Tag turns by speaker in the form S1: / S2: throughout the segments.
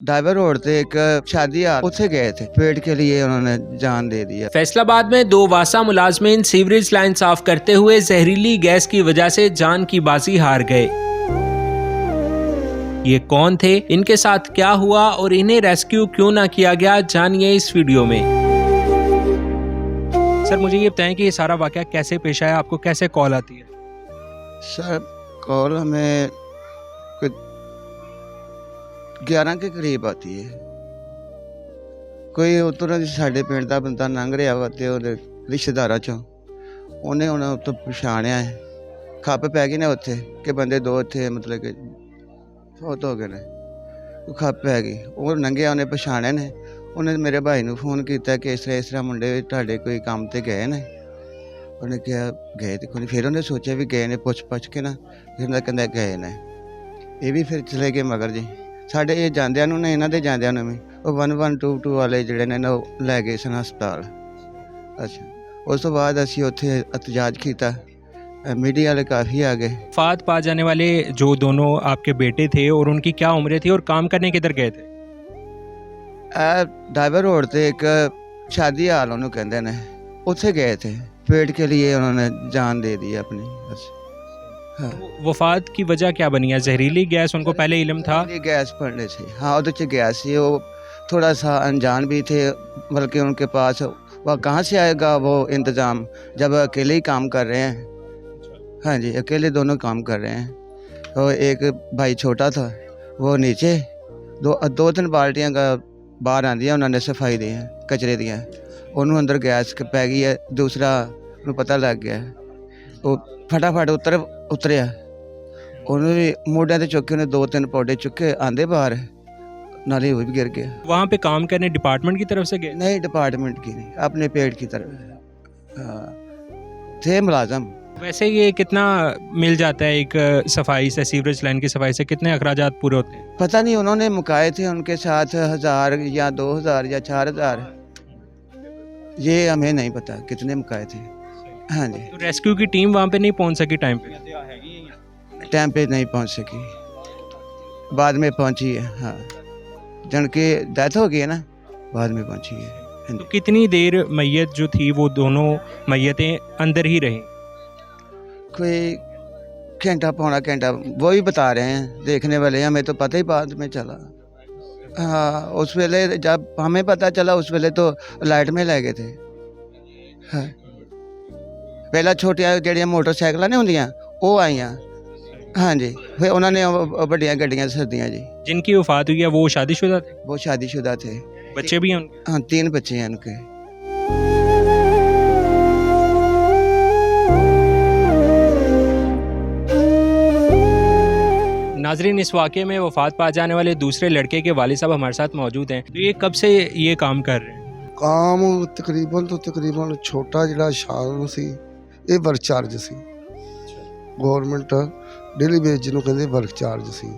S1: Driver road पे एक शादी उत्थे गए थे, पेट के लिए उन्होंने जान दे दिया।
S2: फैसलाबाद में 2 वासा मुलाजमीन सीवरेज लाइन साफ करते हुए जहरीली गैस की वजह से जान की बाजी हार गए। ये कौन थे, इनके साथ क्या हुआ और इन्हें रेस्क्यू क्यों ना किया गया, जानिए इस वीडियो में। सर मुझे ये बताएं कि ये सारा वाकया कैसे पेश आया, आपको कैसे कॉल आती है?
S1: सर कॉल हमें 11 के करीब आती है। कोई उतरों साढ़े पिंड का बंदा लंघ रहा वा ते उहदे रिश्तेदारां चों उन्हें उन्हें उत्तों पछाणिया है, खप पै गई ने उत्थे कि बंदे 2 इत्थे मतलब कि फौत हो गए ने। खप पै गई, वो लंघिया उन्हें पछाणे ने। उन्हें मेरे भाई नूं फोन किया कि इस तरह मुंडे तुहाडे कोई काम ते गए ने। उन्हें कहा गए तो कोई, फिर उन्हें सोचा भी गए ने, पुछ के ना फिर उन्हें कहंदा गए ने। ये भी फिर चले गए मगर जी साढ़े ये जांदियां नूं ने, इन्हां दे जांदियां नूं भी 1122 वाले जिहड़े ने ना लै गए सन हस्पताल। अच्छा, उस तो बाद असीं उत्थे एहतजाज किया, मीडिया वाले काफ़ी आ गए।
S2: वफात पा जाने वाले जो दोनों आपके बेटे थे और उनकी क्या उम्रें थी और काम करने किधर गए थे?
S1: डाइवर रोड पे एक शादी हाल उन्होंने कहते हैं, उत्थे गए थे, पेट के लिए उन्होंने जान दे दी अपनी। बस हाँ।
S2: वफात की वजह क्या बनी है? जहरीली गैस, उनको पहले इल्म था?
S1: गैस पड़ने से, हाँ उधर से गैस थी। वो थोड़ा सा अनजान भी थे, बल्कि उनके पास वह कहाँ से आएगा वो इंतज़ाम, जब अकेले ही काम कर रहे हैं। हाँ जी, अकेले दोनों काम कर रहे हैं। तो एक भाई छोटा था, वो नीचे 2-3 बाल्टियाँ का बाहर आंदियां, उन्होंने सफाई दी है कचरे दियाँ, उन्होंने अंदर गैस पै गई है। दूसरा उन्हें पता लग गया, वो फटाफट उतरिया, उन्होंने भी मोढ़िया से चुके, उन्हें 2-3 पौधे चुके आंदे बाहर, नाले वो भी गिर गया।
S2: वहाँ पे काम करने डिपार्टमेंट की तरफ से गए?
S1: नहीं, डिपार्टमेंट की नहीं, अपने पेट की तरफ। हाँ, थे मुलाजम। वैसे
S2: ये कितना मिल जाता है एक सफाई से, सीवरेज लाइन की सफाई से कितने अखराजात पूरे होते हैं?
S1: पता नहीं, उन्होंने मुकाए थे उनके साथ 1000 या 2000 या 4000, ये हमें नहीं पता कितने मुकाए थे। हाँ जी।
S2: तो रेस्क्यू की टीम वहाँ पे नहीं पहुँच सकी टाइम पे?
S1: टाइम पे नहीं पहुँच सकी, बाद में पहुँची है। हाँ, जिनकी डेथ हो गई है ना, बाद में पहुँची है।
S2: तो कितनी देर मैयत जो थी वो दोनों मैयतें अंदर ही रहीं?
S1: कोई घंटा पौना घंटा, वो ही बता रहे हैं देखने वाले, हमें तो पता ही बाद में चला। हाँ, उस वेले जब हमें पता चला उस वेले तो लाइट में लै गए थे। हाँ, पहला छोटिया जड़िया मोटरसाइकिल नहीं होंदियां वो आईयां। हाँ जी, फिर उन्होंने बड़िया गड्डियां सदियां जी।
S2: जिनकी वफात हुई है वो शादीशुदा थे?
S1: वो शादीशुदा थे।
S2: बच्चे भी हैं उनके?
S1: हाँ, 3 बच्चे हैं उनके।
S2: नाजरीन, इस वाक़े में वफात पा जाने वाले दूसरे लड़के के वालिद साहब हमारे साथ मौजूद हैं। तो ये कब से ये काम कर रहे हैं?
S3: काम तकरीबन छोटा जिहड़ा शान सी, ये वर्क चार्ज सी, गौरमेंट डेली वेज जिन्हों कहते वर्क चार्ज सी,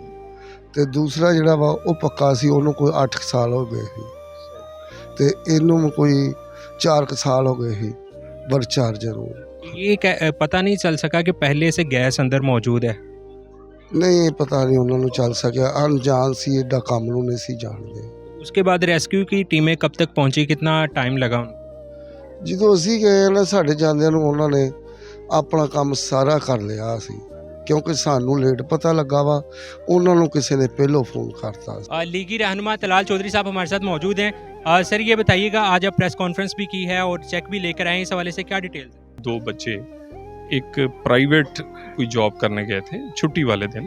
S3: ते दूसरा जिहड़ा वा वो पक्का सी, उन्होंने कोई 8 साल हो गए सी, ते इन्हों कोई 4 साल हो गए सी वर्क चार्ज नूं।
S2: ये पता नहीं चल सका कि पहले से गैस अंदर मौजूद है?
S3: नहीं पता नहीं उन्होंने चल सकिया, अनजान सी, एडा काम नूं नहीं सी जानते।
S2: उसके बाद रेस्क्यू की टीमें कब तक पहुंची, कितना टाइम लगा?
S3: ਜਦੋਂ ਅਸੀਂ ਗਏ ਨਾ, ਸਾਡੇ ਜਾਂਦਿਆਂ ਨੂੰ ਉਹਨਾਂ ਨੇ ਆਪਣਾ ਕੰਮ ਸਾਰਾ ਕਰ ਲਿਆ ਸੀ, क्योंकि सानू लेट पता लगा वा, उन्होंने किसी ने पहलों फ़ोन करता।
S2: लीगी रहनुमा तलाल चौधरी साहब हमारे साथ मौजूद हैं। सर ये बताइएगा, आज आप प्रेस कॉन्फ्रेंस भी की है और चेक भी लेकर आए हैं, इस हवाले से क्या डिटेल्स?
S4: 2 बच्चे एक प्राइवेट कोई जॉब करने गए थे छुट्टी वाले दिन,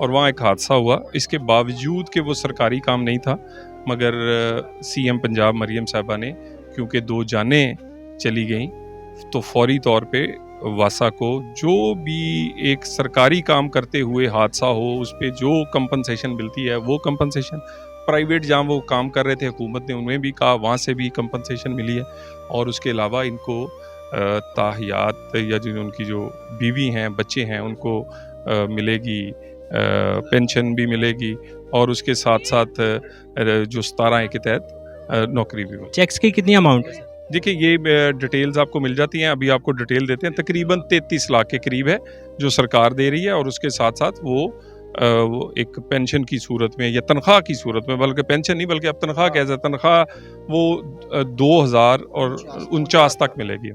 S4: और वहाँ एक हादसा हुआ। इसके बावजूद कि वो सरकारी काम नहीं था, मगर सीएम पंजाब मरियम साहबा ने, क्योंकि 2 जानें चली गईं, तो फौरी तौर पे वासा को जो भी एक सरकारी काम करते हुए हादसा हो उस पर जो कंपनसेशन मिलती है वो कंपनसेशन, प्राइवेट जहाँ वो काम कर रहे थे हुकूमत ने उन्हें भी कहा वहाँ से भी कंपनसेशन मिली है, और उसके अलावा इनको ताहियात या जो उनकी जो बीवी हैं, बच्चे हैं, उनको मिलेगी पेंशन भी मिलेगी, और उसके साथ साथ जो 17 के तहत नौकरी भी मिलेगी।
S2: चेक्स की कितनी अमाउंट है?
S4: देखिए, ये डिटेल्स आपको मिल जाती हैं, अभी आपको डिटेल देते हैं। तकरीबन 33 लाख के करीब है जो सरकार दे रही है, और उसके साथ साथ वो वो एक पेंशन की सूरत में या तनख्वाह की सूरत में, बल्कि पेंशन नहीं बल्कि अब तनख्वाह कैसे, तनख्वाह वो 2049 तक मिलेगी।